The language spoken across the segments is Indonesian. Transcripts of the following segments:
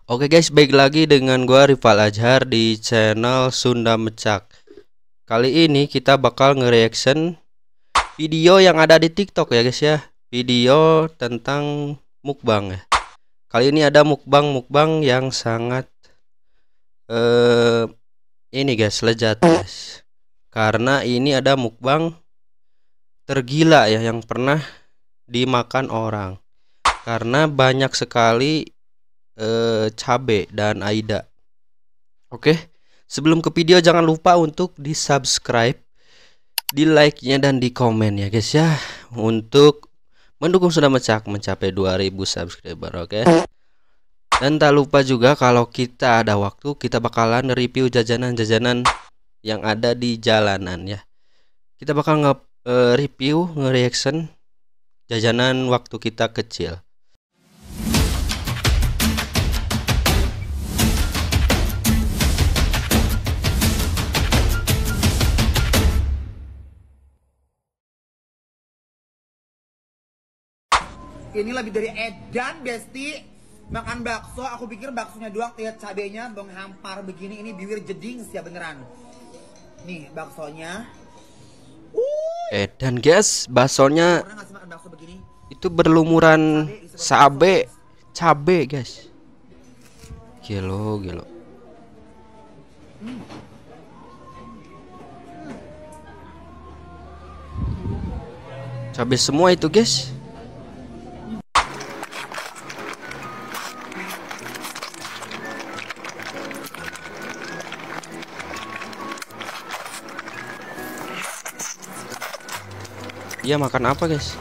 Oke guys, baik lagi dengan gua Rival Azhar di channel Sunda Mecak. Kali ini kita bakal nge-reaction video yang ada di TikTok ya guys ya. Video tentang mukbang ya. Kali ini ada mukbang yang sangat ini guys, lezat guys. Karena ini ada mukbang tergila ya yang pernah dimakan orang. Karena banyak sekali cabe dan Aida. Oke, sebelum ke video jangan lupa untuk di subscribe, di like nya dan di komen ya guys ya, untuk mendukung Sunda Mecak mencapai 2000 subscriber. Oke, dan tak lupa juga kalau kita ada waktu kita bakalan review jajanan-jajanan yang ada di jalanan ya. Kita bakal review nge-reaction jajanan waktu kita kecil. Ini lebih dari edan, Besti. Makan bakso, aku pikir baksonya doang, lihat cabenya bong hampar begini, ini bibir jeding sih beneran. Nih baksonya. Dan guys, baksonya Pernah nggak sih makan bakso begini? itu berlumuran cabe guys. Gilo. Cabe semua itu guys. Dia makan apa guys?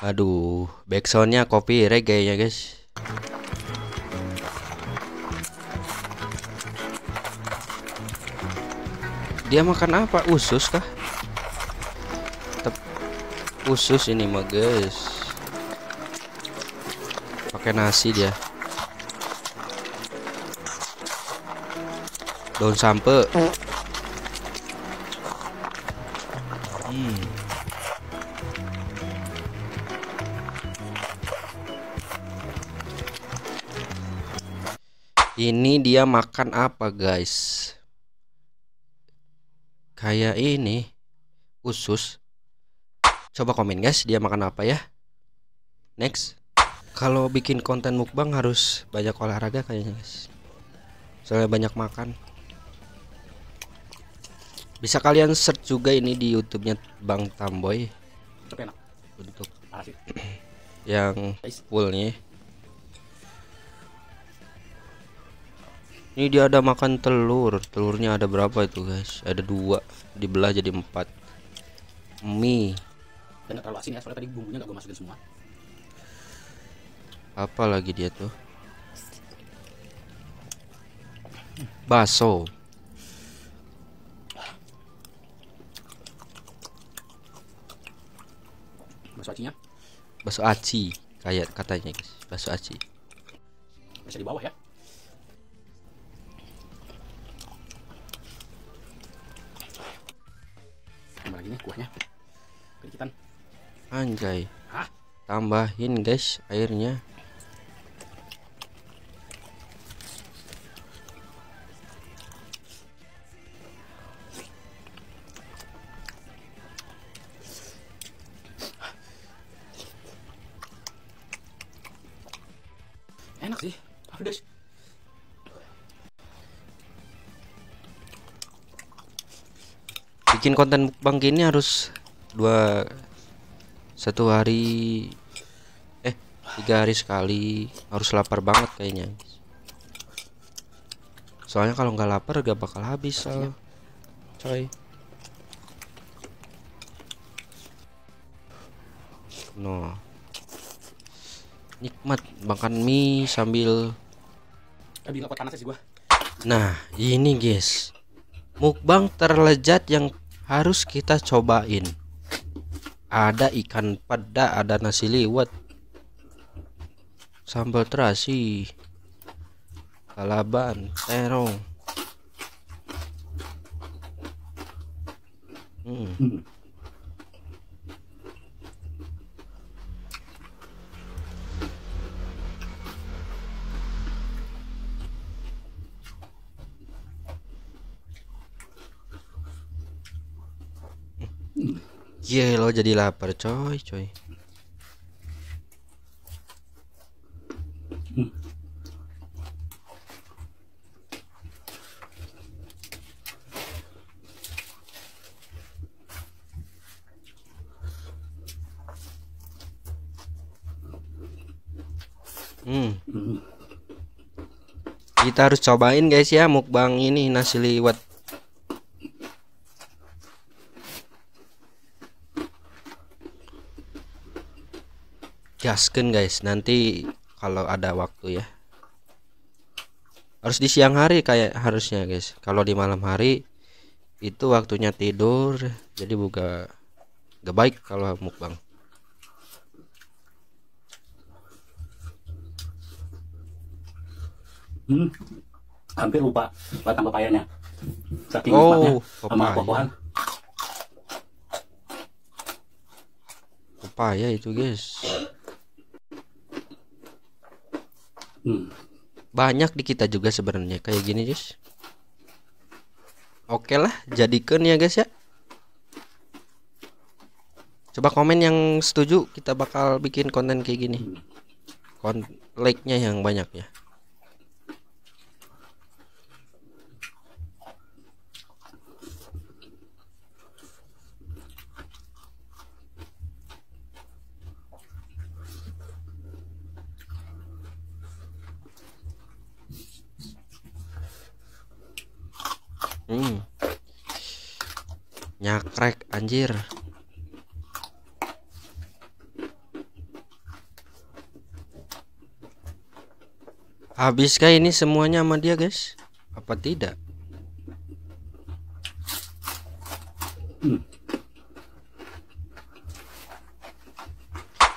Aduh, backsoundnya kopi reggae ya guys. Dia makan apa? Usus kah? Usus ini mah guys. Pakai nasi dia. Daun sampe. Ini dia makan apa guys? Kayak ini usus. Coba komen guys, dia makan apa ya? Next. Kalau bikin konten mukbang harus banyak olahraga kayaknya guys. Soalnya banyak makan. Bisa kalian search juga ini di YouTube-nya Bang Tamboy untuk yang fullnya. Ini dia ada makan telur. Telurnya ada berapa itu guys? Ada 2, dibelah jadi 4. Mie. Dan gak terlalu asin ya, soalnya tadi bumbunya gak gue masukin semua. Apa lagi dia tuh? Bakso. Bakso acinya Bakso aci kayak katanya guys. Bakso aci. bisa di bawah ya. Tambah lagi nih kuahnya kedikitan. Anjay. Hah? Tambahin guys airnya. Enak sih, pedes. Bikin konten mukbang gini harus 1 hari 3 hari sekali. Harus lapar banget kayaknya. Soalnya kalau nggak lapar gak bakal habis coy. No. Nikmat makan mie sambil. Lebih gak kuat panas sih gua. Nah ini guys, mukbang terlezat yang harus kita cobain. Ada ikan peda, ada nasi liwet, sambal terasi, lalaban, terong. Iya lo jadi lapar coy. Kita harus cobain guys ya mukbang ini nasi liwet. Gaskeun guys, nanti kalau ada waktu ya. Harus di siang hari kayak harusnya guys. Kalau di malam hari itu waktunya tidur, jadi buka gak baik kalau mukbang. Hampir lupa batang pepayanya. Saking nikmatnya sama buah-buahan. Pepaya itu guys. Banyak di kita juga sebenarnya kayak gini guys. Oke lah, jadikan ya guys ya. Coba komen yang setuju, kita bakal bikin konten kayak gini. Like-nya yang banyak ya. Nyakrek anjir. Habiskah ini semuanya sama dia guys? Apa tidak?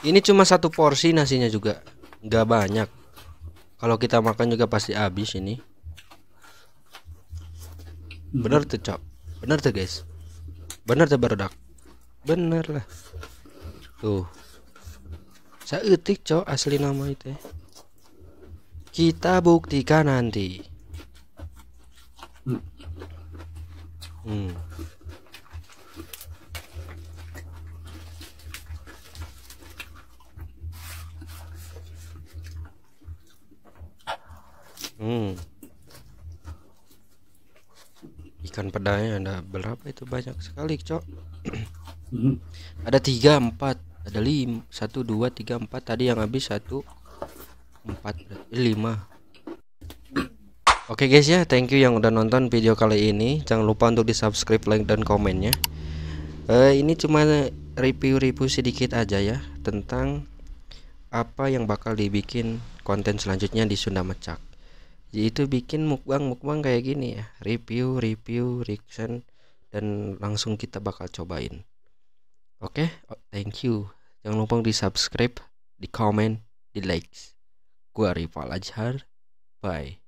Ini cuma satu porsi nasinya juga, nggak banyak. Kalau kita makan juga pasti habis ini. Bener tuh cok, bener tuh guys, bener tuh barudak, bener lah. Tuh, saya etik cok asli nama itu. Kita buktikan nanti. Ikan pedanya ada berapa itu, banyak sekali cok. Ada 3, 4, ada 5, 1, 2, 3, 4. Tadi yang habis 1, 4, 5. Oke guys ya, thank you yang udah nonton video kali ini. Jangan lupa untuk di subscribe, like, dan komennya. Ini cuma review sedikit aja ya tentang apa yang bakal dibikin konten selanjutnya di Sunda Mecak. Yaitu bikin mukbang kayak gini ya, review, reaction, dan langsung kita bakal cobain. Oke, thank you. Jangan lupa di subscribe, di komen, di like. Gua Rival Ajhar, bye.